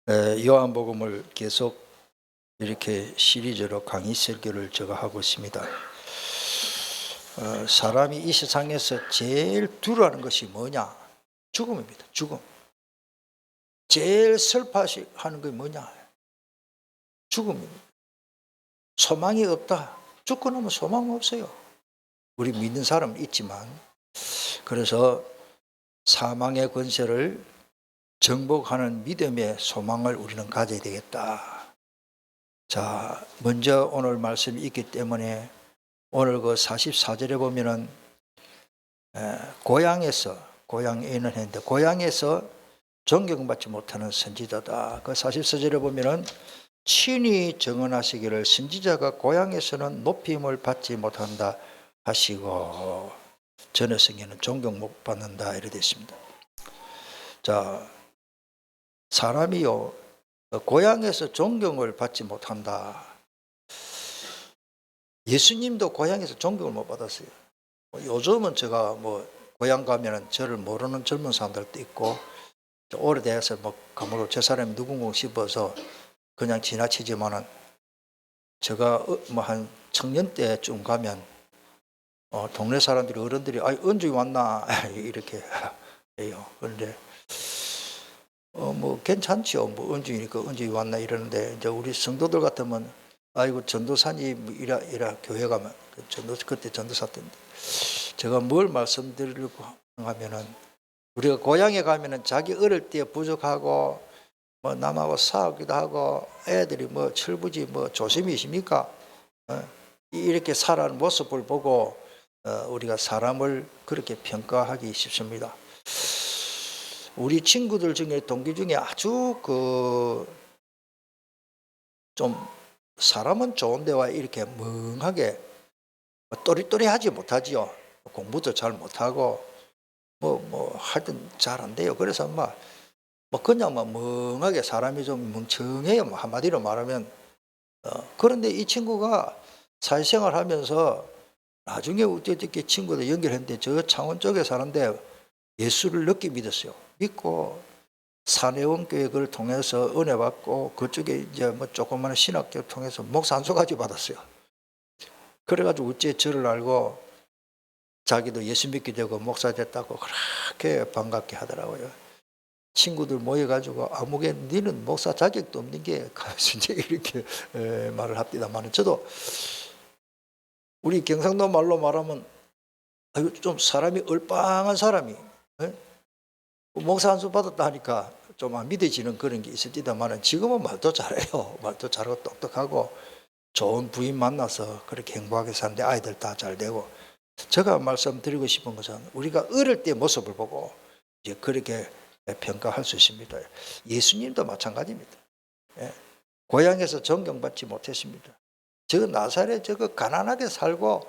요한복음을 계속 이렇게 시리즈로 강의 설교를 제가 하고 있습니다. 사람이 이 세상에서 제일 두려워하는 것이 뭐냐? 죽음입니다. 죽음. 제일 슬퍼하는 게 뭐냐? 죽음입니다. 소망이 없다. 죽고 나면 소망 없어요. 우리 믿는 사람은 있지만, 그래서 사망의 권세를 정복하는 믿음의 소망을 우리는 가져야 되겠다. 자, 먼저 오늘 말씀이 있기 때문에 오늘 그 44절에 보면은 고향에는 했는데 고향에서 존경받지 못하는 선지자다. 그 44절에 보면은 친히 증언하시기를 선지자가 고향에서는 높임을 받지 못한다 하시고 전해성에는 존경 못 받는다 이렇게 됐습니다. 자, 사람이요 고향에서 존경을 받지 못한다. 예수님도 고향에서 존경을 못 받았어요. 요즘은 제가 고향 가면은 저를 모르는 젊은 사람들도 있고 오래돼서 가물고 저 사람이 누군가 싶어서 그냥 지나치지만은 제가 한 청년 때쯤 가면 동네 사람들이 어른들이 언제 왔나 이렇게 해요. 그런데 괜찮죠. 언제니까 언제 왔나 이러는데 이제 우리 성도들 같으면 아이고 전도사님 이라 교회 가면 그때 전도사 때인데 제가 뭘 말씀드리려고 하면은 우리가 고향에 가면은 자기 어릴 때 부족하고 남하고 싸우기도 하고 애들이 철부지 조심이십니까? 이렇게 살아가는 모습을 보고 우리가 사람을 그렇게 평가하기 쉽습니다. 우리 친구들 중에 동기 중에 아주 좀 사람은 좋은데 와 이렇게 멍하게 또리또리하지 못하지요. 공부도 잘 못하고 하여튼 잘 안 돼요. 그래서 그냥 멍하게 사람이 좀 멍청해요. 한마디로 말하면 그런데 이 친구가 사회생활 하면서 나중에 어떻게 친구들 연결했는데 저 창원 쪽에 사는데 예수를 늦게 믿었어요. 믿고 사내원교육을 통해서 은혜 받고 그쪽에 이제 조그마한 신학교 통해서 목사 한 소가지 받았어요. 그래가지고 어째 저를 알고 자기도 예수 믿게 되고 목사 됐다고 그렇게 반갑게 하더라고요. 친구들 모여가지고 아무개 니는 목사 자격도 없는 게 이제 이렇게 말을 합니다만 저도 우리 경상도 말로 말하면 좀 사람이 얼빵한 사람이 목사 한 수 받았다 하니까 좀 안 믿어지는 그런 게 있을지다만 지금은 말도 잘해요. 말도 잘하고 똑똑하고 좋은 부인 만나서 그렇게 행복하게 사는데 아이들 다 잘 되고 제가 말씀드리고 싶은 것은 우리가 어릴 때 모습을 보고 이제 그렇게 평가할 수 있습니다. 예수님도 마찬가지입니다. 고향에서 존경받지 못했습니다. 저 나사렛 저거 가난하게 살고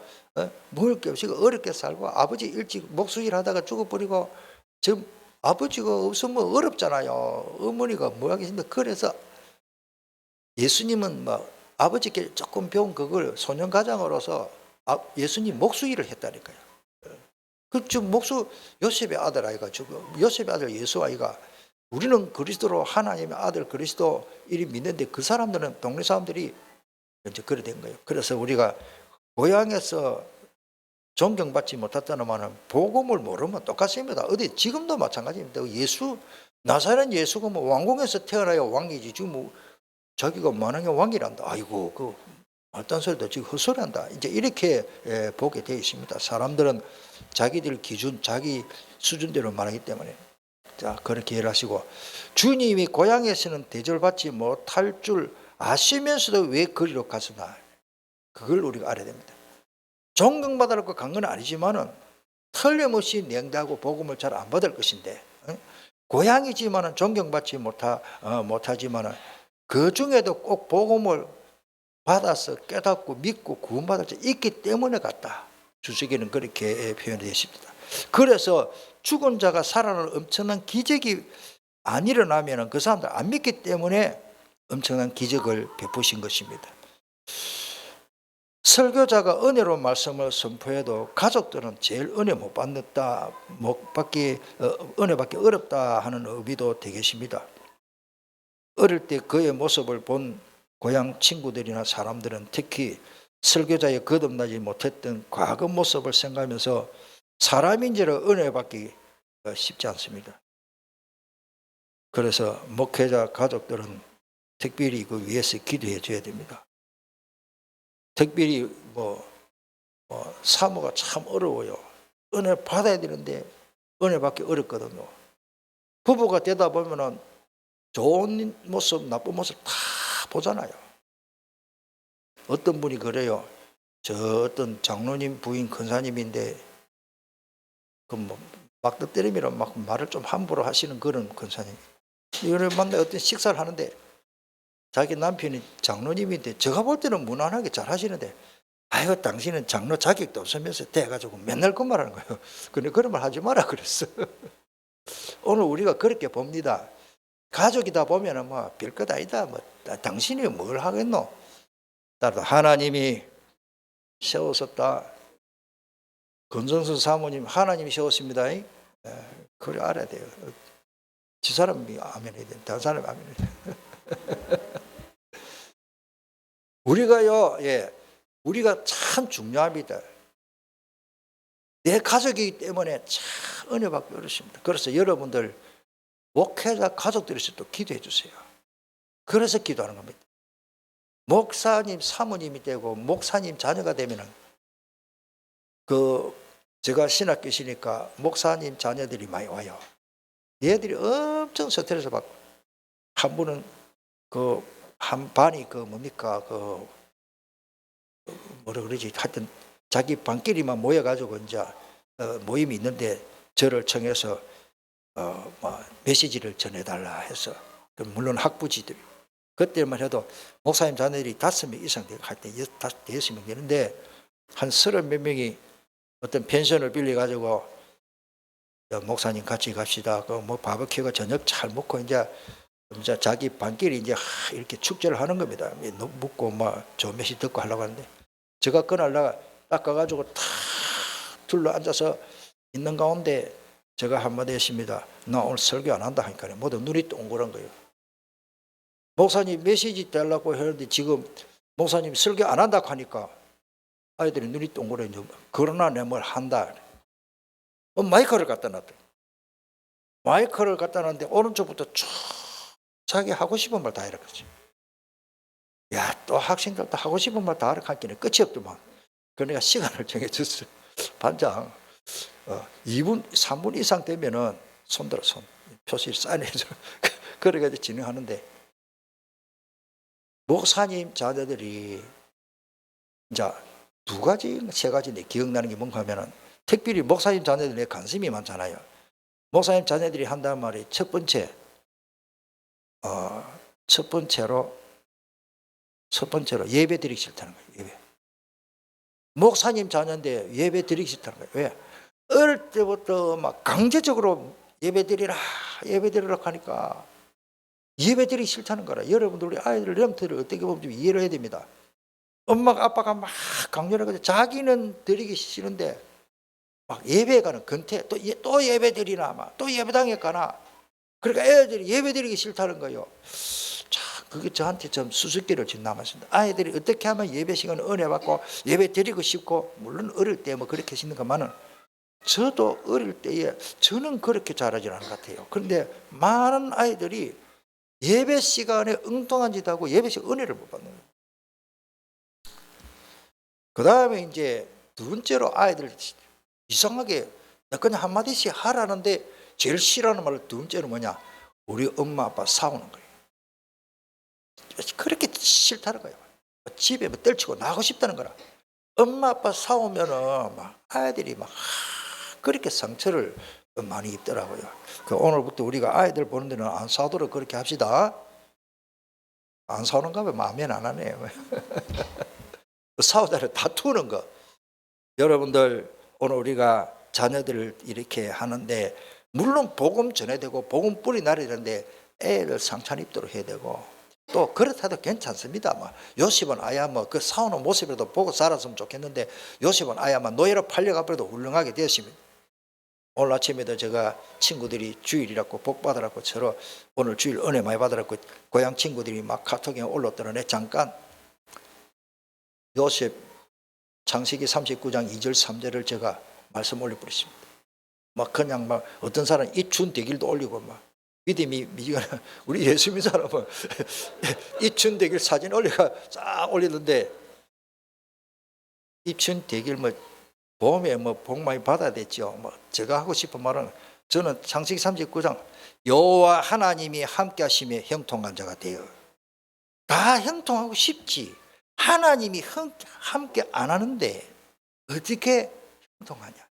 먹을 게 없이 어렵게 살고 아버지 일찍 목수일 하다가 죽어버리고 지금 아버지가 없으면 어렵잖아요. 어머니가 뭐하겠습니까? 그래서 예수님은 아버지께 조금 배운 그걸 소년가장으로서 예수님 목수일을 했다니까요. 즉 목수 요셉의 아들 아이가 지금 요셉의 아들 예수 아이가 우리는 그리스도로 하나님의 아들 그리스도 이리 믿는데 그 사람들은 동네 사람들이 이제 그래 된 거예요. 그래서 우리가 고향에서 존경받지 못했다는 말은 복음을 모르면 똑같습니다. 어디 지금도 마찬가지입니다. 나사렛 예수가 왕궁에서 태어나야 왕이지 지금 자기가 만왕의 왕이란다. 아이고 그 말단 소리도 지금 헛소리한다. 이제 이렇게 보게 되어 있습니다. 사람들은 자기들 기준, 자기 수준대로 말하기 때문에 자 그렇게 일하시고 주님이 고향에서는 대접받지 못할 줄 아시면서도 왜 거리로 가시나 그걸 우리가 알아야 됩니다. 존경받으려고 간 건 아니지만은 틀림없이 냉다고 복음을 잘 안 받을 것인데 고향이지만은 존경받지 못하지만은 그 중에도 꼭 복음을 받아서 깨닫고 믿고 구원받을 수 있기 때문에 갔다. 주석에는 그렇게 표현되어 있습니다. 그래서 죽은 자가 살아나는 엄청난 기적이 안 일어나면 그 사람들 안 믿기 때문에 엄청난 기적을 베푸신 것입니다. 설교자가 은혜로 말씀을 선포해도 가족들은 제일 은혜 못 받는다, 은혜 받기 어렵다 하는 의미도 되겠습니다. 어릴 때 그의 모습을 본 고향 친구들이나 사람들은 특히 설교자의 거듭나지 못했던 과거 모습을 생각하면서 사람인지를 은혜받기 쉽지 않습니다. 그래서 목회자 가족들은 특별히 그 위해서 기도해 줘야 됩니다. 특별히 사모가 참 어려워요. 은혜 받아야 되는데 은혜 받기 어렵거든요. 부부가 되다 보면은 좋은 모습, 나쁜 모습 다 보잖아요. 어떤 분이 그래요. 저 어떤 장로님 부인 권사님인데 막 뜻대리미로 막 말을 좀 함부로 하시는 그런 권사님. 이를 만나 어떤 식사를 하는데 자기 남편이 장로님인데 제가 볼 때는 무난하게 잘 하시는데 아이고 당신은 장로 자격도 없으면서 돼가지고 맨날 그 말하는 거예요. 근데 그런 말 하지 마라 그랬어. 오늘 우리가 그렇게 봅니다. 가족이다 보면은 뭐 별것 아니다. 뭐 당신이 뭘 하겠노? 따라서 하나님이 세웠었다. 권성수 사모님 하나님이 세웠습니다. 그걸 알아야 돼요. 지 사람이 아멘 해야 돼. 다른 사람이 아멘 해야 돼. 우리가요, 우리가 참 중요합니다. 내 가족이기 때문에 참 은혜 받기 어렵습니다. 그래서 여러분들 목회자 가족들에서도 기도해 주세요. 그래서 기도하는 겁니다. 목사님 사모님이 되고 목사님 자녀가 되면은 제가 신학교시니까 목사님 자녀들이 많이 와요. 얘들이 엄청 스트레스 받고 한 분은 한 반이 뭐라 그러지? 하여튼 자기 반끼리만 모여가지고 이제 모임이 있는데 저를 청해서 메시지를 전해달라 해서 물론 학부지들 그때만 해도 목사님 자녀들이 5명 이상 할 때 5명 되는데 한 30몇 명이 어떤 펜션을 빌려가지고 목사님 같이 갑시다. 바베큐가 저녁 잘 먹고 이제 자기 반끼리 이제 이렇게 축제를 하는 겁니다. 묵고 좋은 메시지 듣고 하려고 하는데 제가 그날 딱 가가지고 탁 둘러 앉아서 있는 가운데 제가 한마디 했습니다. 나 오늘 설교 안 한다 하니까 모두 눈이 동그란 거예요. 목사님 메시지 달라고 했는데 지금 목사님 설교 안 한다고 하니까 아이들이 눈이 동그래. 그러나 내 뭘 한다. 마이크를 갖다 놨다. 마이크를 갖다 놨는데 오른쪽부터 쭉 자기 하고 싶은 말 다 해라 그러지. 야, 또 학생들도 하고 싶은 말 다 하라 하기는 끝이 없더만. 그러니까 시간을 정해줬어요. 반장 2분 3분 이상 되면은 손들어 표시 사인해줘. 그래가지고 진행하는데 목사님 자녀들이 이제 2가지 3가지 내 기억나는 게 뭔가 하면은 특별히 목사님 자녀들에 관심이 많잖아요. 목사님 자녀들이 한다는 말이 첫 번째로 예배 드리기 싫다는 거예요. 예배. 목사님 자녀인데 예배 드리기 싫다는 거예요. 왜? 어릴 때부터 막 강제적으로 예배 드리라 하니까 예배 드리기 싫다는 거라. 여러분들 우리 아이들 렘트를 어떻게 보면 좀 이해를 해야 됩니다. 엄마가 아빠가 막 강요를 해가지고 자기는 드리기 싫은데 막 예배에 가는 근태 또 예배 드리나 또 예배당에 가나. 그러니까 애들이 예배 드리기 싫다는 거예요. 자, 그게 저한테 좀 수수께를 진 남았습니다. 아이들이 어떻게 하면 예배 시간에 은혜 받고 예배 드리고 싶고 물론 어릴 때 그렇게 하시는 것만은 저도 어릴 때에 저는 그렇게 잘하지 않은 것 같아요. 그런데 많은 아이들이 예배 시간에 엉뚱한 짓 하고 예배 시간 은혜를 못 받는 거예요. 그 다음에 이제 2번째로 아이들 이상하게 그냥 한마디씩 하라는데 제일 싫어하는 말로 2번째는 뭐냐? 우리 엄마 아빠 싸우는 거예요. 그렇게 싫다는 거예요. 집에 떨치고 나가고 싶다는 거라. 엄마 아빠 싸우면은 아이들이 그렇게 상처를 많이 입더라고요. 오늘부터 우리가 아이들 보는 데는 안 싸우도록 그렇게 합시다. 안 싸우는가 하면 마음에 안 하네요. 싸우다를 다투는 거. 여러분들 오늘 우리가 자녀들을 이렇게 하는데 물론 복음 전해야 되고 복음 뿌리 날려야 되는데 애를 상처 입도록 해야 되고 또 그렇다도 괜찮습니다. 요셉은 아야 그 싸우는 모습이라도 보고 살았으면 좋겠는데 요셉은 아야 노예로 팔려가버려도 훌륭하게 되었습니다. 오늘 아침에도 제가 친구들이 주일이라고 복 받으라고 서로 오늘 주일 은혜 많이 받으라고 고향 친구들이 막 카톡에 올렸더니 잠깐 요셉 창세기 39장 2절 3절을 제가 말씀 올려버렸습니다. 막 그냥 막 어떤 사람 이춘 대길도 올리고 막 믿음이 미지가 우리 예수 믿는 사람은 이춘 대길 사진 올려가 쫙 올리는데 이춘 대길 뭐 봄에 뭐 복 많이 받아야 됐죠. 뭐 제가 하고 싶은 말은 저는 창세기 39장 여호와 하나님이 함께 하심에 형통한 자가 되어 다 형통하고 싶지 하나님이 함께 안 하는데 어떻게 형통하냐.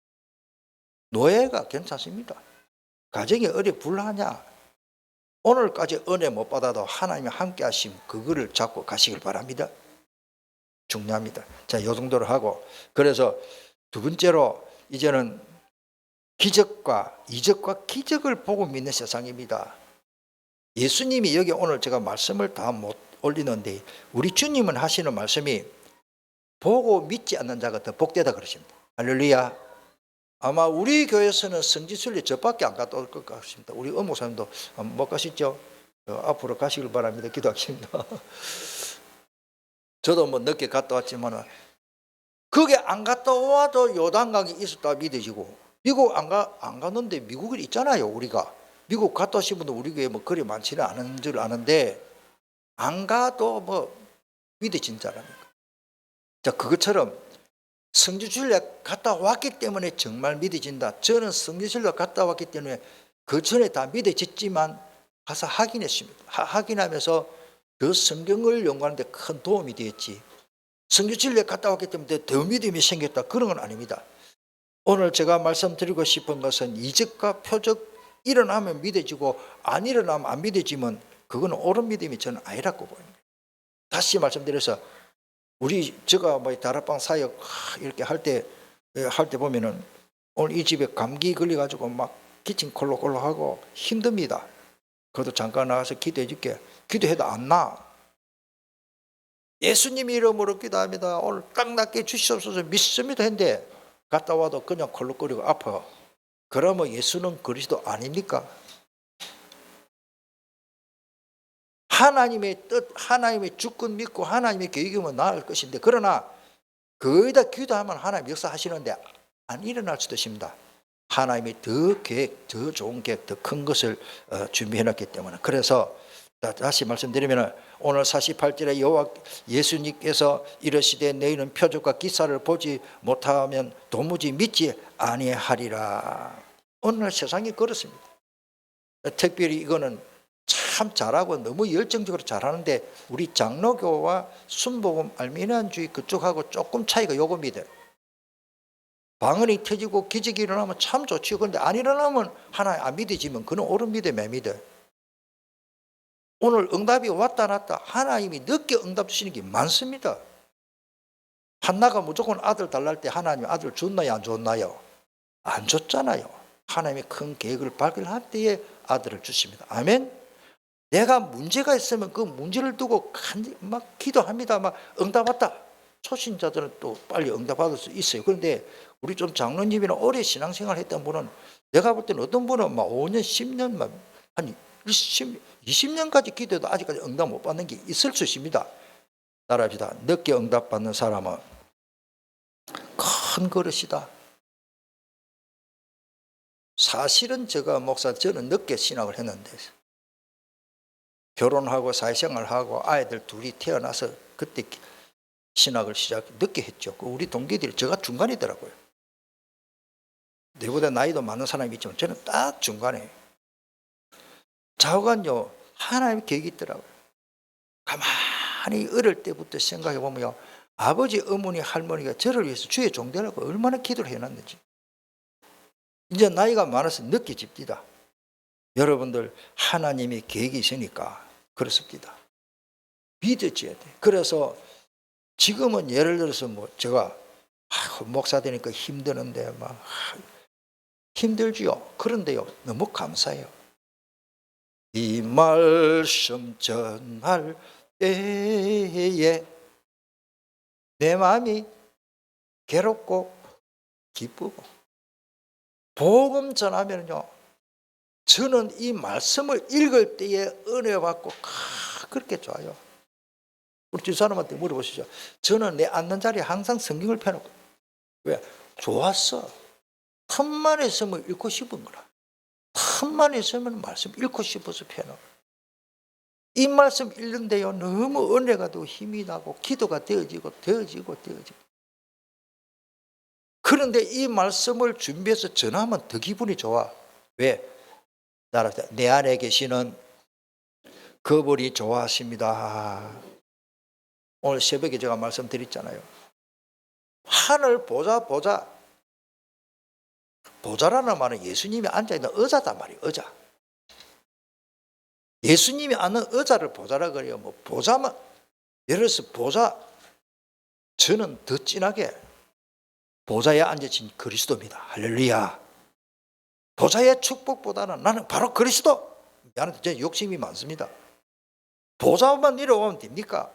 노예가 괜찮습니다. 가정이 어려불하냐. 오늘까지 은혜 못 받아도 하나님이 함께 하심 그거를 잡고 가시길 바랍니다. 중요합니다. 자, 이 정도로 하고 그래서 두 번째로 이제는 기적과 이적과 기적을 보고 믿는 세상입니다. 예수님이 여기 오늘 제가 말씀을 다 못 올리는데 우리 주님은 하시는 말씀이 보고 믿지 않는 자가 더 복되다 그러십니다. 할렐루야. 아마 우리 교회에서는 성지순례 저밖에 안 갔다 올 것 같습니다. 우리 어목사님도 못 가시죠? 앞으로 가시길 바랍니다. 기도하겠습니다. 저도 뭐 늦게 갔다 왔지만 거기 안 갔다 와도 요단강이 있었다 믿어지고 미국 안 갔는데 미국에 있잖아요. 우리가 미국 갔다 오신 분들 우리 교회 뭐 그리 많지는 않은 줄 아는데 안 가도 뭐 믿어진 자라니까. 자, 그것처럼 성지순례 갔다 왔기 때문에 정말 믿어진다. 저는 성지순례 갔다 왔기 때문에 그 전에 다 믿어졌지만 가서 확인했습니다. 확인하면서 그 성경을 연구하는데 큰 도움이 되었지. 성지순례 갔다 왔기 때문에 더 믿음이 생겼다. 그런 건 아닙니다. 오늘 제가 말씀드리고 싶은 것은 이적과 표적 일어나면 믿어지고 안 일어나면 안 믿어지면 그건 옳은 믿음이 저는 아니라고 보입니다. 다시 말씀드려서 제가 뭐 다락방 사역 이렇게 할 때 보면은 오늘 이 집에 감기 걸려가지고 막 기침 콜록콜록하고 힘듭니다. 그래도 잠깐 나가서 기도해 줄게. 기도해도 안 나. 예수님 이름으로 기도합니다. 오늘 딱 낫게 주시옵소서 믿습니다 했는데 갔다 와도 그냥 콜록거리고 아파. 그러면 예수는 그리스도 아닙니까? 하나님의 뜻, 하나님의 주권 믿고 하나님의 계획이면 나을 것인데 그러나 거기다 기도하면 하나님 역사하시는데 안 일어날 수도 있습니다. 하나님이 더 계획, 더 좋은 계획, 더 큰 것을 준비해놨기 때문에 그래서 다시 말씀드리면 오늘 48절에 여호와 예수님께서 이르시되 너희는 표적과 기사를 보지 못하면 도무지 믿지 아니하리라. 오늘 세상이 그렇습니다. 특별히 이거는 참 잘하고 너무 열정적으로 잘하는데 우리 장로교와 순복음 알미니안주의 그쪽하고 조금 차이가 요겁니다. 방언이 터지고 기적이 일어나면 참 좋지요. 그런데 안 일어나면 하나님 안 믿어지면 그는 옳은 믿음 매 믿어. 오늘 응답이 왔다 났다 하나님이 늦게 응답 주시는 게 많습니다. 한나가 무조건 아들 달랄 때 하나님 아들 줬나요 안 줬나요? 안 줬잖아요. 하나님의 큰 계획을 발견할 때에 아들을 주십니다. 아멘. 내가 문제가 있으면 그 문제를 두고 막 기도합니다. 막 응답 왔다. 초신자들은 또 빨리 응답 받을 수 있어요. 그런데 우리 좀 장로님이나 오래 신앙생활 했던 분은 내가 볼 때는 어떤 분은 막 5년, 10년, 막 한 20년까지 기도해도 아직까지 응답 못 받는 게 있을 수 있습니다. 따라합시다. 늦게 응답 받는 사람은 큰 그릇이다. 사실은 저는 늦게 신학을 했는데 결혼하고 사회생활하고 아이들 둘이 태어나서 그때 신학을 늦게 했죠. 우리 동기들이 제가 중간이더라고요. 내보다 나이도 많은 사람이 있지만 저는 딱 중간에. 좌우간요 하나님의 계획이 있더라고요. 가만히 어릴 때부터 생각해 보면 아버지, 어머니, 할머니가 저를 위해서 주의 종되라고 얼마나 기도를 해놨는지. 이제 나이가 많아서 늦게 집디다. 여러분들 하나님의 계획이 있으니까 그렇습니다. 믿어져야 돼. 그래서 지금은 예를 들어서 뭐 제가 목사 되니까 힘드는데 막 힘들지요. 그런데요 너무 감사해요. 이 말씀 전할 때에 내 마음이 괴롭고 기쁘고 복음 전하면요, 저는 이 말씀을 읽을 때에 은혜 받고 그렇게 좋아요. 우리 집사람한테 물어보시죠. 저는 내 앉는 자리에 항상 성경을 펴놓고. 왜? 좋았어. 틈만 있으면 읽고 싶은 거라. 틈만 있으면 말씀 읽고 싶어서 펴놓아. 이 말씀 읽는데요, 너무 은혜가 더 힘이 나고 기도가 되어지고. 그런데 이 말씀을 준비해서 전하면 더 기분이 좋아. 왜? 내 안에 계시는 그분이 좋아하십니다. 오늘 새벽에 제가 말씀드렸잖아요. 하늘 보좌라는 말은 예수님이 앉아있는 의자단 말이에요. 의자. 예수님이 앉는 의자를 보좌라 그래요. 뭐 보좌만, 예를 들어서 보좌, 저는 더 진하게 보좌에 앉으신 그리스도입니다. 할렐루야. 보좌의 축복보다는 나는 바로 그리스도. 나는 제 욕심이 많습니다. 보좌만 내려오면 됩니까?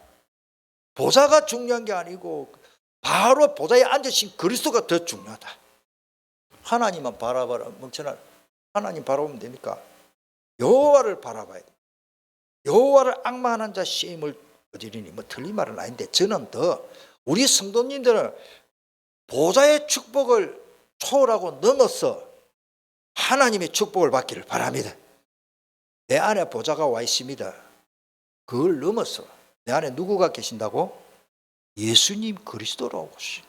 보좌가 중요한 게 아니고 바로 보좌에 앉으신 그리스도가 더 중요하다. 하나님만 바라봐라. 멍청한 하나님 바라보면 됩니까? 여호와를 바라봐야 돼. 여호와를 악마하는 자 시임을 저지르니, 뭐 틀린 말은 아닌데, 저는 더 우리 성도님들은 보좌의 축복을 초월하고 넘어서 하나님의 축복을 받기를 바랍니다. 내 안에 보좌가 와 있습니다. 그걸 넘어서 내 안에 누구가 계신다고? 예수님 그리스도라고 오시.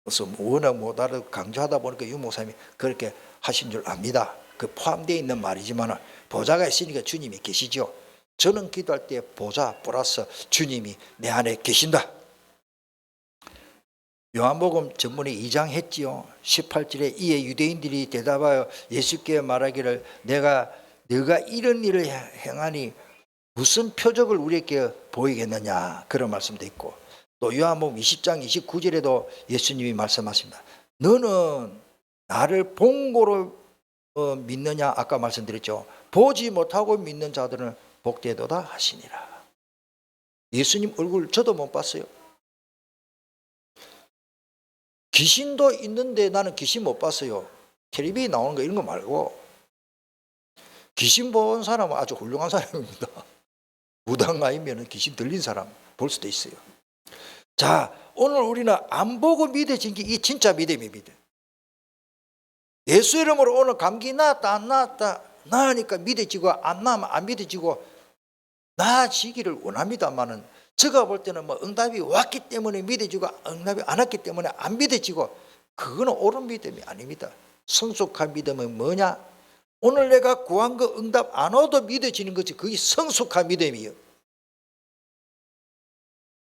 그래서 워낙 나를 강조하다 보니까 유 목사님이 그렇게 하신 줄 압니다. 그 포함되어 있는 말이지만 보좌가 있으니까 주님이 계시죠. 저는 기도할 때 보좌 플러스 주님이 내 안에 계신다. 요한복음 전문에 2장 했지요. 18절에 이에 유대인들이 대답하여 예수께 말하기를 너가 이런 일을 행하니 무슨 표적을 우리에게 보이겠느냐, 그런 말씀도 있고, 또 요한복음 20장 29절에도 예수님이 말씀하십니다. 너는 나를 본 거로 믿느냐, 아까 말씀드렸죠. 보지 못하고 믿는 자들은 복되도다 하시니라. 예수님 얼굴 저도 못 봤어요. 귀신도 있는데 나는 귀신 못 봤어요. 텔레비에 나오는 거 이런 거 말고. 귀신 본 사람은 아주 훌륭한 사람입니다. 무당아이면 귀신 들린 사람 볼 수도 있어요. 자, 오늘 우리는 안 보고 믿어진 게 이 진짜 믿음입니다. 예수 이름으로 오늘 감기 나았다 안 나았다, 나으니까 믿어지고 안 나면 안 믿어지고 나아지기를 원합니다만은, 제가 볼 때는 뭐 응답이 왔기 때문에 믿어지고 응답이 안 왔기 때문에 안 믿어지고, 그거는 옳은 믿음이 아닙니다. 성숙한 믿음은 뭐냐? 오늘 내가 구한 거 응답 안 와도 믿어지는 거지, 그게 성숙한 믿음이에요.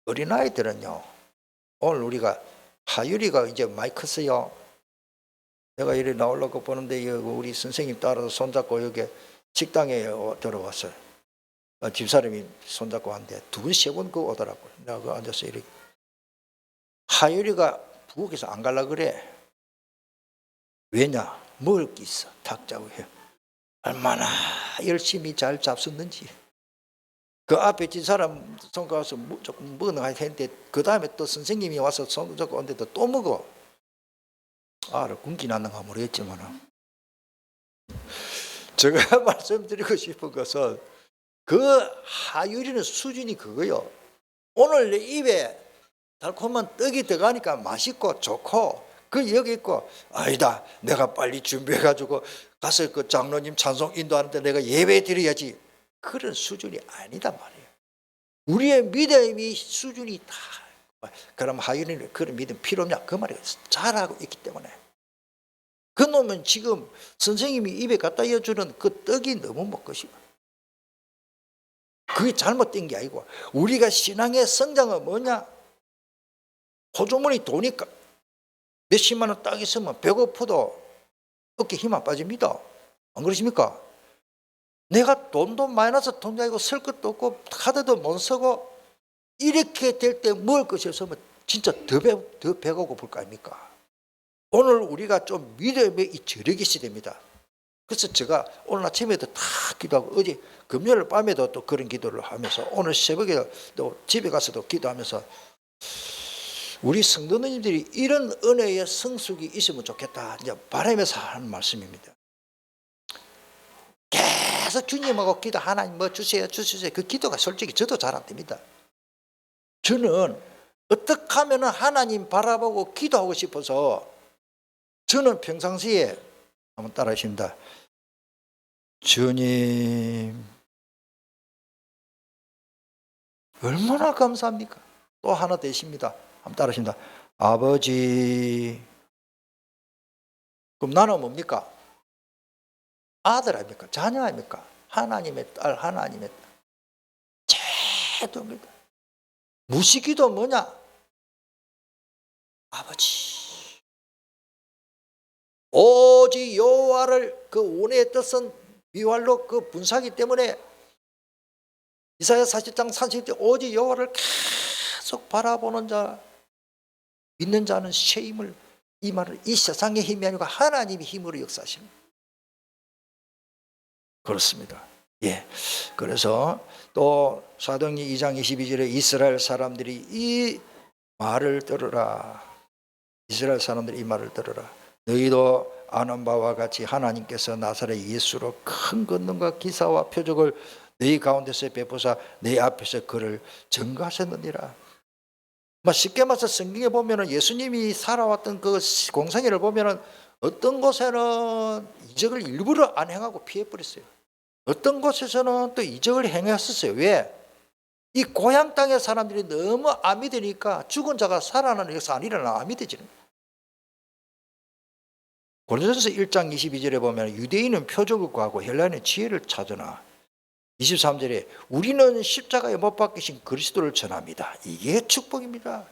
어린아이들은요, 오늘 우리가 하율이가 이제 많이 컸어요. 내가 이리 나오려고 보는데 우리 선생님 따라서 손잡고 여기 식당에 들어왔어요. 집사람이 손잡고 왔는데 두 번, 세 번 오더라고요. 내가 그 앉아서 이렇게. 하율이가 부엌에서 안 갈라 그래. 왜냐? 먹을 게 있어. 탁자고 해. 얼마나 열심히 잘 잡섰는지. 그 앞에 진 사람 손가서 조금 먹어야 했는데, 그 다음에 또 선생님이 와서 손잡고 왔는데 또 먹어. 굶기 났는가 모르겠지만, 제가 말씀드리고 싶은 것은 그 하율이는 수준이 그거요. 오늘 내 입에 달콤한 떡이 들어가니까 맛있고 좋고, 그 여기 있고, 아니다, 내가 빨리 준비해가지고 가서 그 장로님 찬송 인도하는데 내가 예배 드려야지, 그런 수준이 아니다 말이에요. 우리의 믿음이 수준이 다. 그럼 하율이는 그런 믿음 필요 없냐, 그 말이에요. 잘하고 있기 때문에. 그 놈은 지금 선생님이 입에 갖다 이어주는 그 떡이 너무 먹고 싶어. 그게 잘못된 게 아니고, 우리가 신앙의 성장은 뭐냐? 호주머니 돈이 몇십만 원 딱 있으면 배고프도 어깨 힘 안 빠집니다. 안 그러십니까? 내가 돈도 마이너스 통장이고 쓸 것도 없고 카드도 못 쓰고 이렇게 될 때 먹을 것이 없으면 진짜 더 배가 고플 거 아닙니까? 오늘 우리가 좀 믿음의 이 저력이 있어야 됩니다. 그래서 제가 오늘 아침에도 다 기도하고, 어제 금요일 밤에도 또 그런 기도를 하면서, 오늘 새벽에 또 집에 가서도 기도하면서, 우리 성도님들이 이런 은혜의 성숙이 있으면 좋겠다, 이제 바람에서 하는 말씀입니다. 계속 주님하고 기도, 하나님 뭐 주세요 주세요, 그 기도가 솔직히 저도 잘 안 됩니다. 저는 어떻게 하면 하나님 바라보고 기도하고 싶어서, 저는 평상시에 한번 따라하십니다. 주님, 얼마나 감사합니까? 또 하나 되십니다. 한번 따라하십니다. 아버지. 그럼 나는 뭡니까? 아들 아닙니까? 자녀 아닙니까? 하나님의 딸, 하나님의 딸. 제도입니다. 무시기도 뭐냐? 아버지. 오직 여호와를, 그 온의 뜻은 비활로 그 분사하기 때문에 이사야 40장 30절, 오직 여호와를 계속 바라보는 자, 믿는 자는 새 힘을, 이 말은 이 세상의 힘이 아니고 하나님의 힘으로 역사하십니다. 그렇습니다. 예. 그래서 또 사도행전 2장 22절에 이스라엘 사람들이 이 말을 들으라. 이스라엘 사람들이 이 말을 들으라. 너희도 아는 바와 같이 하나님께서 나사렛 예수로 큰 권능과 기사와 표적을 너희 가운데서 베푸사 너희 앞에서 그를 증거하셨느니라. 쉽게 말해서 성경에 보면은 예수님이 살아왔던 그 공생애를 보면은 어떤 곳에는 이적을 일부러 안 행하고 피해버렸어요. 어떤 곳에서는 또 이적을 행했었어요. 왜? 이 고향 땅의 사람들이 너무 안 믿으니까 죽은 자가 살아나는 역사 안 일어나, 안 믿어지는 거예요. 고린도전서 1장 22절에 보면 유대인은 표적을 구하고 헬라인은 지혜를 찾으나, 23절에 우리는 십자가에 못 박히신 그리스도를 전합니다. 이게 축복입니다.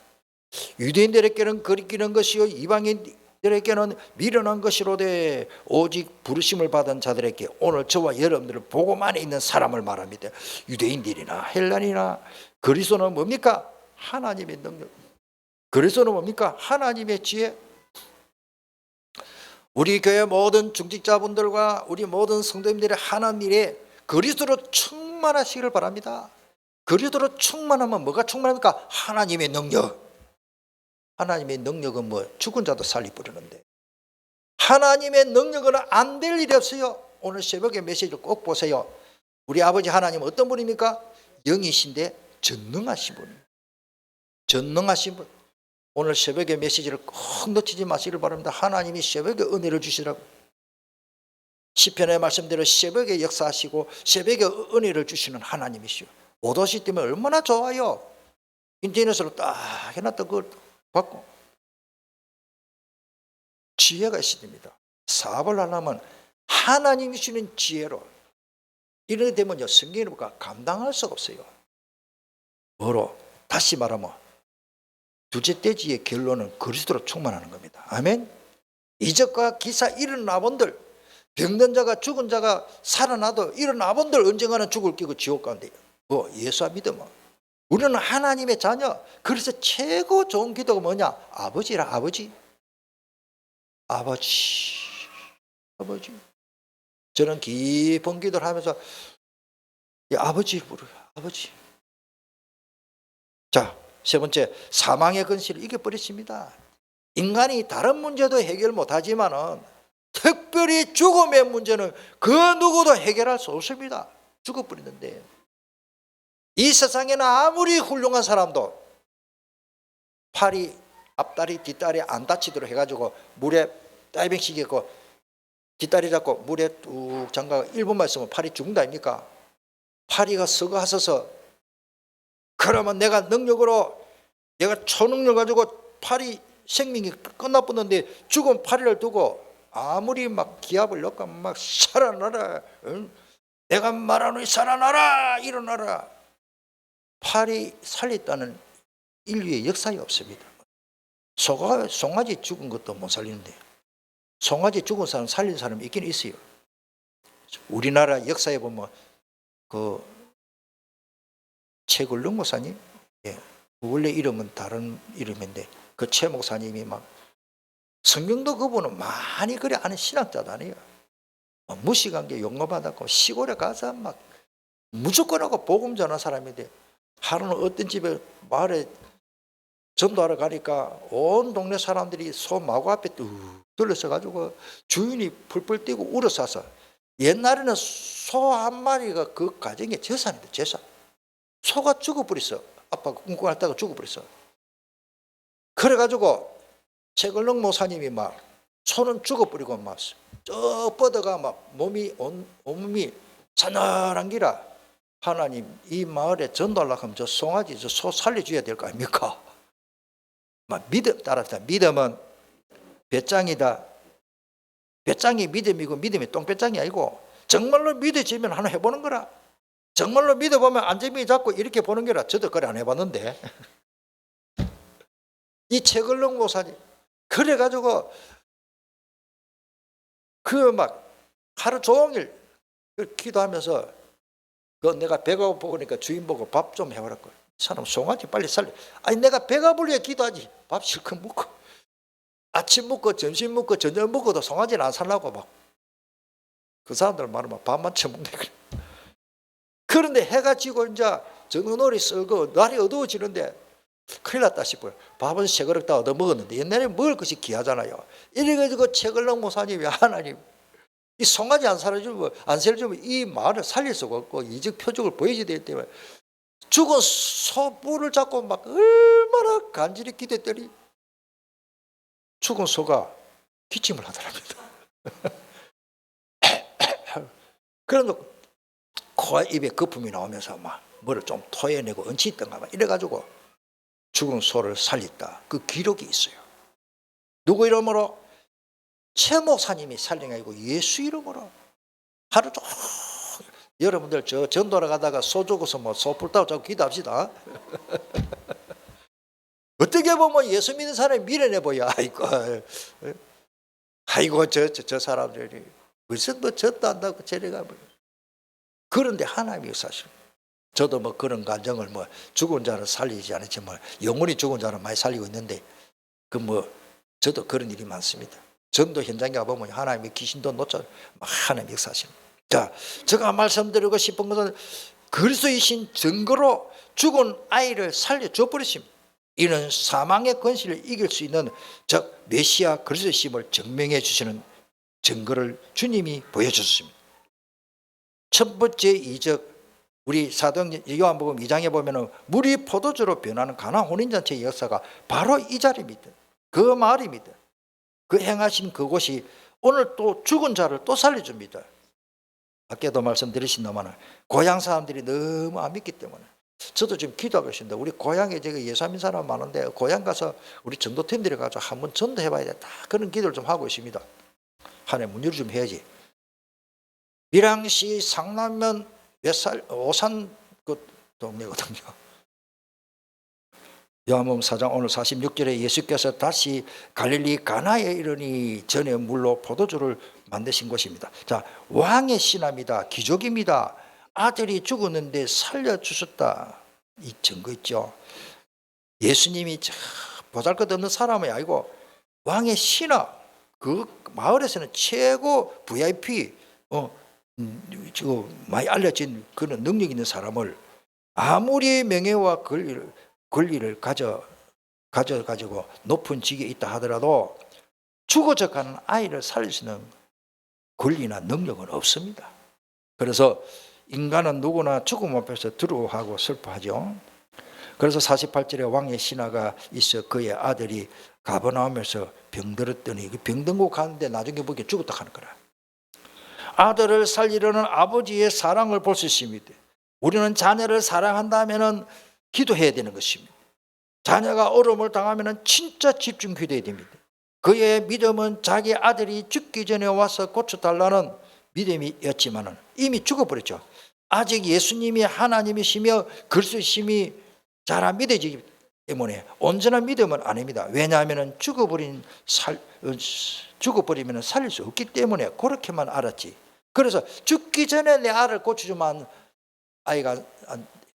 유대인들에게는 거리끼는 것이요 이방인들에게는 미련한 것이로되 오직 부르심을 받은 자들에게, 오늘 저와 여러분들을 보고만 있는 사람을 말합니다. 유대인들이나 헬라인이나, 그리스도는 뭡니까? 하나님의 능력. 그리스도는 뭡니까? 하나님의 지혜. 우리 교회 모든 중직자분들과 우리 모든 성도님들의 하나님의 그리스도로 충만하시기를 바랍니다. 그리스도로 충만하면 뭐가 충만합니까? 하나님의 능력. 하나님의 능력은 뭐 죽은 자도 살리버리는데, 하나님의 능력은 안 될 일이 없어요. 오늘 새벽에 메시지를 꼭 보세요. 우리 아버지 하나님은 어떤 분입니까? 영이신데 전능하신 분입니다. 전능하신 분. 오늘 새벽에 메시지를 꼭 놓치지 마시기를 바랍니다. 하나님이 새벽에 은혜를 주시라고. 시편의 말씀대로 새벽에 역사하시고 새벽에 은혜를 주시는 하나님이시오. 못 오시기 때문에 얼마나 좋아요. 인터넷으로 딱 해놨던 그걸 받고. 지혜가 있어야 됩니다. 사업을 하려면 하나님이 주시는 지혜로. 이렇게 되면요, 성경이 감당할 수가 없어요. 뭐로? 다시 말하면 두째 떼지의 결론은 그리스도로 충만하는 겁니다. 아멘. 이적과 기사 일어나 본들, 병든 자가 죽은 자가 살아나도 일어나 본들 언젠가는 죽을 끼고 지옥 가는데 뭐 예수 안 믿으면. 우리는 하나님의 자녀. 그래서 최고 좋은 기도가 뭐냐? 아버지라. 아버지. 아버지. 아버지. 저는 깊은 기도를 하면서 아버지 부르요. 아버지. 자, 세 번째, 사망의 근시를 이겨버렸습니다. 인간이 다른 문제도 해결 못하지만은 특별히 죽음의 문제는 그 누구도 해결할 수 없습니다. 죽어버리는데, 이 세상에는 아무리 훌륭한 사람도 팔이, 앞다리, 뒷다리 안 다치도록 해가지고 물에 다이빙 시키고 뒷다리 잡고 물에 뚝 잠가 1분만 있으면 팔이 죽는다 아닙니까? 팔이가 썩어 하서서, 그러면 내가 능력으로, 내가 초능력 가지고 팔이 생명이 끝나버렸는데 죽은 팔이를 두고 아무리 막 기합을 넣고 막 살아나라, 응? 내가 말하노니 살아나라, 일어나라. 팔이 살렸다는 인류의 역사에 없습니다. 송아지 죽은 것도 못 살리는데 송아지 죽은 사람 살린 사람이 있긴 있어요. 우리나라 역사에 보면 그 최굴릉 목사님, 예, 원래 이름은 다른 이름인데 그 최 목사님이 막 성경도 그분은 많이 그래 아는 신학자도 아니에요. 무식한 게 용어받았고 시골에 가서 막 무조건 하고 복음 전하는 사람인데, 하루는 어떤 집에 마을에 전도하러 가니까 온 동네 사람들이 소 마구 앞에 뚝 둘러서가지고 주인이 펄펄 뛰고 울어싸서, 옛날에는 소 한 마리가 그 가정의 재산입니다. 재산. 소가 죽어버렸어. 아빠가 꿍꿍 앓다가 죽어버렸어. 그래가지고 최걸렁 목사님이 막 소는 죽어버리고 막 쭉 뻗어가 막 온몸이 사늘한 기라, 하나님 이 마을에 전도하려고 하면 저 송아지 저 소 살려줘야 될 거 아닙니까? 막 믿음 따랐다. 믿음은 배짱이다. 배짱이 믿음이고 믿음이 똥배짱이 아니고 정말로 믿어지면 하나 해보는 거라. 정말로 믿어보면 안재민이 잡고 이렇게 보는 거라. 저도 그래 안 해봤는데 이 최걸렁 목사님 그래가지고 그 막 하루 종일 기도하면서 그 내가 배가 고프니까 주인 보고 밥 좀 해보라고. 사람 송아지 빨리 살려. 아니 내가 배가 불러야 기도하지. 밥 실컷 먹고 아침 먹고 점심 먹고 저녁 먹고도 송아지는 안 살라고 막 그 사람들 말하면 밥만 처먹네 그래. 그런데 해가 지고 이제 정글놀이 썰고 날이 어두워지는데 큰일 났다 싶어요. 밥은 세 그릇 다 얻어 먹었는데 옛날에 먹을 것이 귀하잖아요. 이래가지고 최걸렁 목사님이 하나님 이 송아지 안 살려주면 이 마을을 살릴 수가 없고 이적 표적을 보여줘야 되기 때문에 죽은 소뿔을 잡고 막 얼마나 간절히 기도했더니 죽은 소가 기침을 하더랍니다. 그래서 코와 입에 거품이 나오면서 막 뭐를 좀 토해내고 얹히 있던가 봐. 이래가지고 죽은 소를 살렸다. 그 기록이 있어요. 누구 이름으로? 최 목사님이 살린 게 아니고 예수 이름으로. 하루 종일 여러분들 저 전도하러 가다가 소 죽어서 뭐 소 불타고 자꾸 기도합시다. 어떻게 보면 예수 믿는 사람이 미련해 보여. 아이고 저 사람들이 벌써 뭐 저도 안다고 저래가 버려. 그런데 하나님이 사실 저도 뭐 그런 감정을 뭐 죽은 자를 살리지 않았지만 영원히 죽은 자를 많이 살리고 있는데 그 뭐 저도 그런 일이 많습니다. 전도 현장에 가보면 하나님의 귀신도 놓쳐 하나님 역사하십니다. 자, 제가 말씀드리고 싶은 것은 그리스도이신 증거로 죽은 아이를 살려줘 버리십니다. 이는 사망의 권세를 이길 수 있는 즉 메시아 그리스도심을 증명해 주시는 증거를 주님이 보여주셨습니다. 첫 번째 이적, 우리 사도행전 요한복음 2장에 보면은 물이 포도주로 변하는 가나 혼인잔치의 역사가 바로 이 자리입니다. 그 마을입니다. 그 행하신 그곳이 오늘 또 죽은 자를 또 살려줍니다. 아까도 말씀드리신다만 고향 사람들이 너무 안 믿기 때문에 저도 지금 기도하고 있습니다. 우리 고향에 제가 예수 믿는 사람 많은데 고향 가서 우리 전도팀들이 가서 한번 전도해봐야 돼. 다 그런 기도를 좀 하고 있습니다. 하나님 문의를 좀 해야지. 밀양시 상남면 오산 그 동네거든요. 요한복음 4장 오늘 46절에 예수께서 다시 갈릴리 가나에 이르니 전에 물로 포도주를 만드신 곳입니다. 자, 왕의 신함이다. 기적입니다. 아들이 죽었는데 살려주셨다. 이 증거 있죠. 예수님이 보잘것없는 사람이 아니고 왕의 신하, 그 마을에서는 최고 VIP 많이 알려진 그런 능력 있는 사람을 아무리 명예와 권리를 가져가지고 높은 직에 있다 하더라도 죽어져 가는 아이를 살릴 수 있는 권리나 능력은 없습니다. 그래서 인간은 누구나 죽음 앞에서 두려워하고 슬퍼하죠. 그래서 48절에 왕의 신하가 있어 그의 아들이 가버나움에서 병들었더니 그 병든 곳 가는데 나중에 보기에 죽었다 하는 거라. 아들을 살리려는 아버지의 사랑을 볼 수 있습니다. 우리는 자녀를 사랑한다면 기도해야 되는 것입니다. 자녀가 어려움을 당하면 진짜 집중 기도해야 됩니다. 그의 믿음은 자기 아들이 죽기 전에 와서 고쳐달라는 믿음이었지만 이미 죽어버렸죠. 아직 예수님이 하나님이시며 그리스도이심이 잘 안 믿어지기 때문에 온전한 믿음은 아닙니다. 왜냐하면 죽어버리면 살릴 수 없기 때문에 그렇게만 알았지. 그래서 죽기 전에 내 아를 고쳐주면 아이가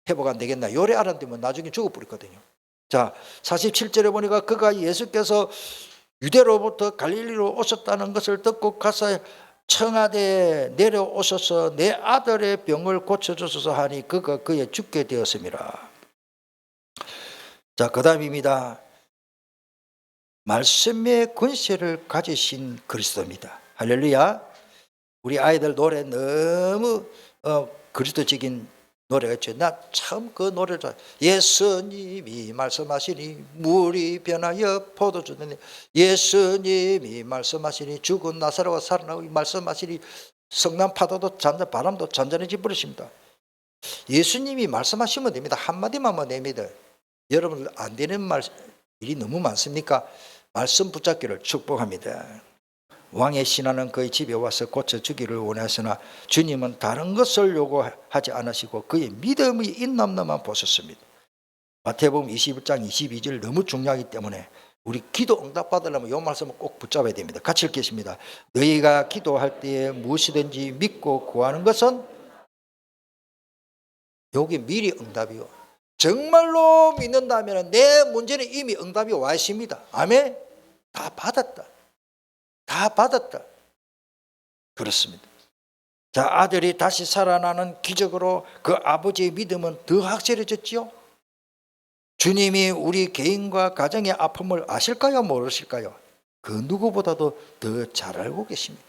회복 안 되겠나 요래 알았는데 나중에 죽어버렸거든요. 자, 47절에 보니까 그가 예수께서 유대로부터 갈릴리로 오셨다는 것을 듣고 가서 청하되 내려오셔서 내 아들의 병을 고쳐주소서 하니 그가 그의 죽게 되었습니다. 자, 그 다음입니다. 말씀의 권세를 가지신 그리스도입니다. 할렐루야. 우리 아이들 노래 너무 그리스도적인 노래가 있죠. 나 참 그 노래를 좋아해. 예수님이 말씀하시니 물이 변하여 포도주 되니, 예수님이 말씀하시니 죽은 나사로가 살아나고, 말씀하시니 성난 파도도 잔잔, 바람도 잔잔해지 버리십니다. 예수님이 말씀하시면 됩니다. 한마디만 하면 됩니다. 여러분 안 되는 일이 너무 많습니까? 말씀 붙잡기를 축복합니다. 왕의 신하는 그의 집에 와서 고쳐주기를 원하였으나 주님은 다른 것을 요구하지 않으시고 그의 믿음이 있는만 보셨습니다. 마태복음 21장 22절 너무 중요하기 때문에 우리 기도 응답 받으려면 이 말씀을 꼭 붙잡아야 됩니다. 같이 읽겠습니다. 너희가 기도할 때에 무엇이든지 믿고 구하는 것은, 여기 미리 응답이요. 정말로 믿는다면 내 문제는 이미 응답이 와 있습니다. 아멘. 다 받았다. 다 받았다. 그렇습니다. 자, 아들이 다시 살아나는 기적으로 그 아버지의 믿음은 더 확실해졌지요. 주님이 우리 개인과 가정의 아픔을 아실까요? 모르실까요? 그 누구보다도 더 잘 알고 계십니다.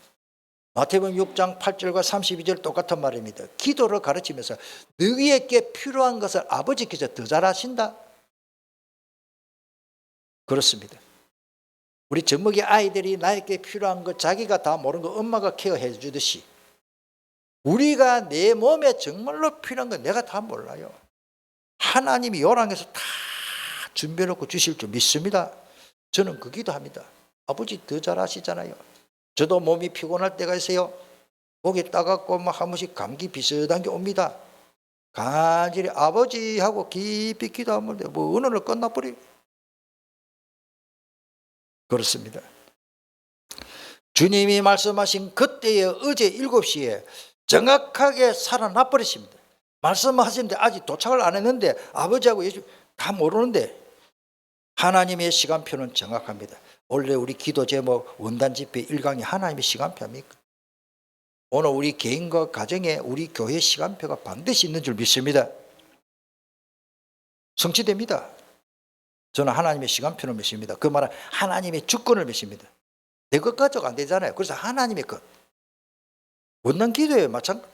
마태복음 6장 8절과 32절 똑같은 말입니다. 기도를 가르치면서 너희에게 필요한 것을 아버지께서 더 잘 아신다. 그렇습니다. 우리 젖먹이 아이들이 나에게 필요한 것 자기가 다 모르는 거 엄마가 케어해 주듯이 우리가 내 몸에 정말로 필요한 건 내가 다 몰라요. 하나님이 요랑에서 다 준비해놓고 주실 줄 믿습니다. 저는 그 기도합니다. 아버지 더 잘 아시잖아요. 저도 몸이 피곤할 때가 있어요. 목이 따갑고 막 한 번씩 감기 비슷한 게 옵니다. 간절히 아버지하고 깊이 기도하면 뭐 은혜를 끝나버려요. 그렇습니다. 주님이 말씀하신 그때의 어제 7시에 정확하게 살아나 버리십니다. 말씀하시는데 아직 도착을 안 했는데 아버지하고 예수 다 모르는데 하나님의 시간표는 정확합니다. 원래 우리 기도 제목 원단 집회 1강이 하나님의 시간표입니까? 오늘 우리 개인과 가정에 우리 교회 시간표가 반드시 있는 줄 믿습니다. 성취됩니다. 저는 하나님의 시간표를 믿습니다. 그 말은 하나님의 주권을 믿습니다. 내 것 가지고 안 되잖아요. 그래서 하나님의 것. 원단 기도에 마찬가지.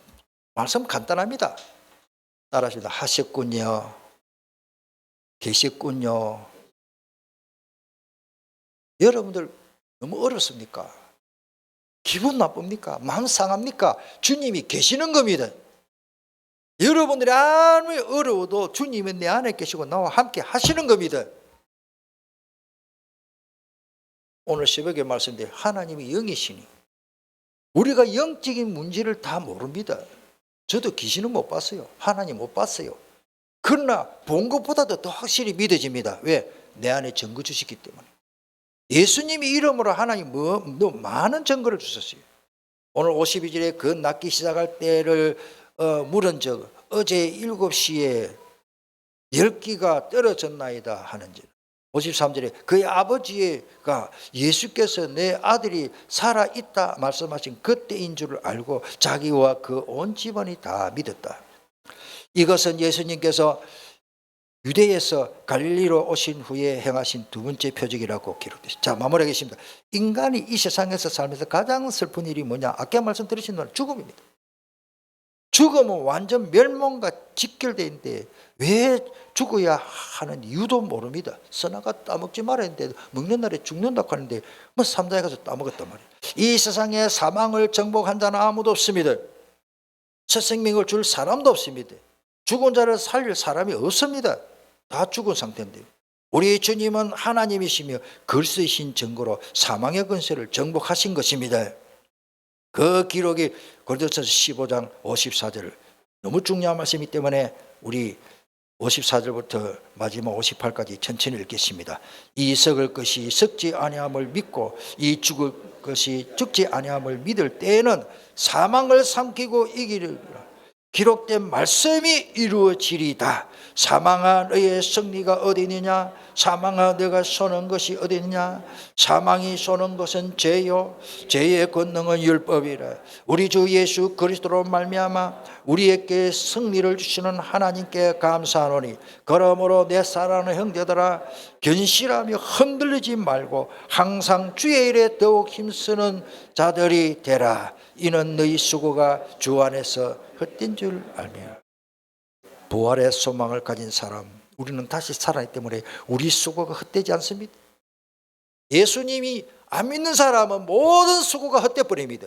말씀 간단합니다. 따라하십니다. 하셨군요. 계셨군요. 여러분들 너무 어렵습니까? 기분 나쁩니까? 마음 상합니까? 주님이 계시는 겁니다. 여러분들이 아무리 어려워도 주님은 내 안에 계시고 나와 함께 하시는 겁니다. 오늘 새벽에 말씀드린 하나님이 영이시니 우리가 영적인 문제를 다 모릅니다. 저도 귀신은 못 봤어요. 하나님 못 봤어요. 그러나 본 것보다도 더 확실히 믿어집니다. 왜? 내 안에 증거 주시기 때문에. 예수님이 이름으로 하나님 많은 증거를 주셨어요. 오늘 52절에 그 낫기 시작할 때를 물은 적 어제 7시에 10기가 떨어졌나이다 하는지 53절에 그의 아버지가 예수께서 내 아들이 살아있다 말씀하신 그때인 줄을 알고 자기와 그 온 집안이 다 믿었다. 이것은 예수님께서 유대에서 갈릴리로 오신 후에 행하신 두 번째 표적이라고 기록됐습니다. 자, 마무리하겠습니다. 인간이 이 세상에서 살면서 가장 슬픈 일이 뭐냐? 아까 말씀드리신 대로 죽음입니다. 죽음은 완전 멸망과 직결되어 있는데 왜 죽어야 하는 이유도 모릅니다. 선아가 따먹지 말아야 하는데 먹는 날에 죽는다고 하는데 뭐 삼자에 가서 따먹었단 말이에요. 이 세상에 사망을 정복한 자는 아무도 없습니다. 새 생명을 줄 사람도 없습니다. 죽은 자를 살릴 사람이 없습니다. 다 죽은 상태인데 우리 주님은 하나님이시며 그리스도이신 증거로 사망의 권세를 정복하신 것입니다. 그 기록이 고린도전서 15장 54절 너무 중요한 말씀이기 때문에 우리 54절부터 마지막 58까지 천천히 읽겠습니다. 이 썩을 것이 썩지 아니함을 믿고 이 죽을 것이 죽지 아니함을 믿을 때에는 사망을 삼키고 이기리라. 기록된 말씀이 이루어지리다. 사망아 너의 승리가 어디 있느냐? 사망아 내가 쏘는 것이 어디 있냐? 사망이 쏘는 것은 죄요 죄의 권능은 율법이라. 우리 주 예수 그리스도로 말미암아 우리에게 승리를 주시는 하나님께 감사하노니 그러므로 내 사랑하는 형제들아 견실하며 흔들리지 말고 항상 주의 일에 더욱 힘쓰는 자들이 되라. 이는 너희 수고가 주 안에서 헛된 줄 알며. 부활의 소망을 가진 사람, 우리는 다시 살아있기 때문에 우리 수고가 헛되지 않습니다. 예수님이 안 믿는 사람은 모든 수고가 헛돼 버립니다.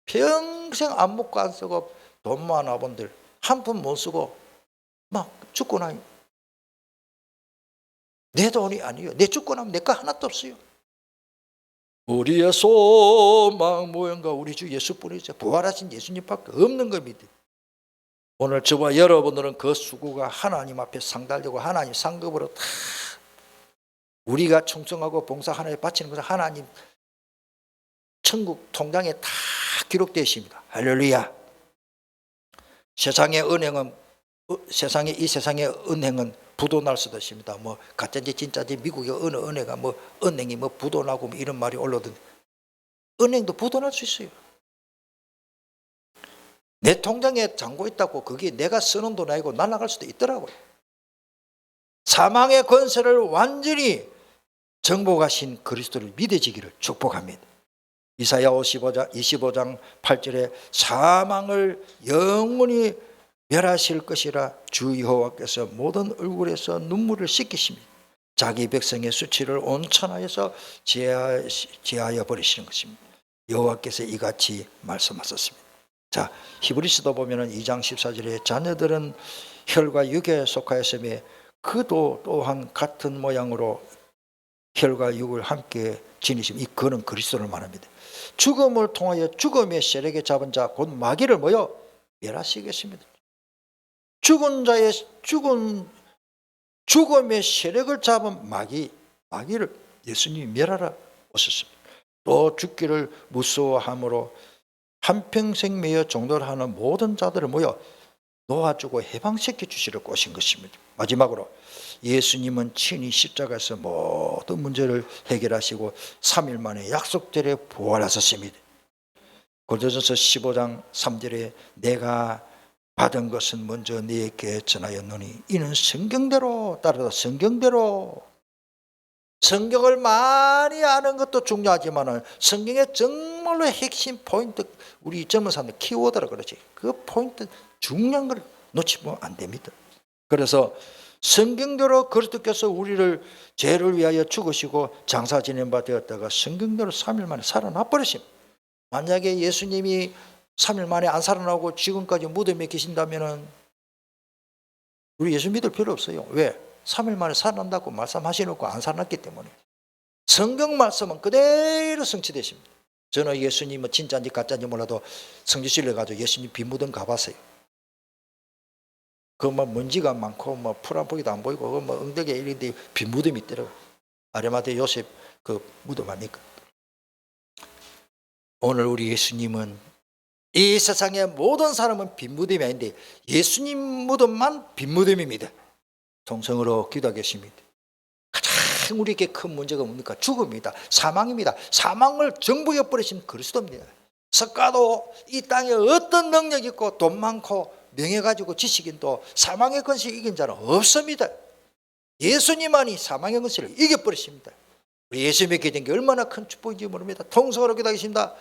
평생 안 먹고 안 쓰고 돈 많아 본들 한 푼 못 쓰고 막 죽고 나요. 내 돈이 아니에요. 내 죽고 나면 내 거 하나도 없어요. 우리의 소망 무언가 우리 주 예수뿐이죠. 부활하신 예수님밖에 없는 겁니다. 오늘 저와 여러분들은 그 수고가 하나님 앞에 상달되고 하나님 상급으로 다 우리가 충성하고 봉사 하나에 바치는 것은 하나님 천국 통장에 다 기록되어 있습니다. 할렐루야. 세상의 은행은 이 세상의 은행은 부도날 수도 있습니다. 뭐 가짜인지 진짜인지 미국의 어느 은행가 뭐 은행이 뭐 부도나고 뭐 이런 말이 올라오던데 은행도 부도날 수 있어요. 내 통장에 잔고 있다고 그게 내가 쓰는 돈 아니고 날아갈 수도 있더라고요. 사망의 권세를 완전히 정복하신 그리스도를 믿어지기를 축복합니다. 이사야 25장 8절에 사망을 영원히 멸하실 것이라 주 여호와께서 모든 얼굴에서 눈물을 씻기십니다. 자기 백성의 수치를 온 천하에서 제하여 버리시는 것입니다. 여호와께서 이같이 말씀하셨습니다. 자, 히브리서도 보면은 2장 14절에 자녀들은 혈과 육에 속하였으며 그도 또한 같은 모양으로 혈과 육을 함께 지니심. 이 그는 그리스도를 말합니다. 죽음을 통하여 죽음의 세력에 잡은 자 곧 마귀를 모여 멸하시겠습니다. 죽은 자의 죽음의 세력을 잡은 마귀를 예수님이 멸하러 오셨습니다. 또 죽기를 무서워함으로 한평생 매여 종도를 하는 모든 자들을 모여 놓아주고 해방시켜 주시려 오신 것입니다. 마지막으로 예수님은 친히 십자가에서 모든 문제를 해결하시고 3일 만에 약속대로 부활하셨습니다. 고린도전서 15장 3절에 내가 받은 것은 먼저 네게 전하였노니 이는 성경대로 따라서 성경을 많이 아는 것도 중요하지만 성경의 정말로 핵심 포인트, 우리 젊은 사람들 키워드라 그러지. 그 포인트 중요한 걸 놓치면 안 됩니다. 그래서 성경대로 그리스도께서 우리를 죄를 위하여 죽으시고 장사 지낸 바 되었다가 성경대로 3일 만에 살아나 버리십니다. 만약에 예수님이 3일 만에 안 살아나고 지금까지 무덤에 계신다면 우리 예수 믿을 필요 없어요. 왜? 3일 만에 살아난다고 말씀하시놓고 안 살아났기 때문에. 성경 말씀은 그대로 성취되십니다. 저는 예수님은 진짜인지 가짜인지 몰라도 성지순례 가지고 예수님 빈무덤 가봤어요. 그 뭐 먼지가 많고 뭐 풀 한 포기도 안 보이고 뭐 엉덩이에 이런데 빈무덤이 있더라고요. 아리마대 요셉 그 무덤 아닙니까? 오늘 우리 예수님은 이 세상의 모든 사람은 빈무덤이 아닌데 예수님 무덤만 빈무덤입니다. 통성으로 기도하겠습니다. 가장 우리에게 큰 문제가 뭡니까? 죽음입니다. 사망입니다. 사망을 정복해 버리신 그리스도입니다. 석가도 이 땅에 어떤 능력 있고 돈 많고 명예 가지고 지식인도 사망의 권세를 이긴 자는 없습니다. 예수님만이 사망의 권세를 이겨버리십니다. 우리 예수 믿게 된 게 얼마나 큰 축복인지 모릅니다. 통성으로 기도하겠습니다.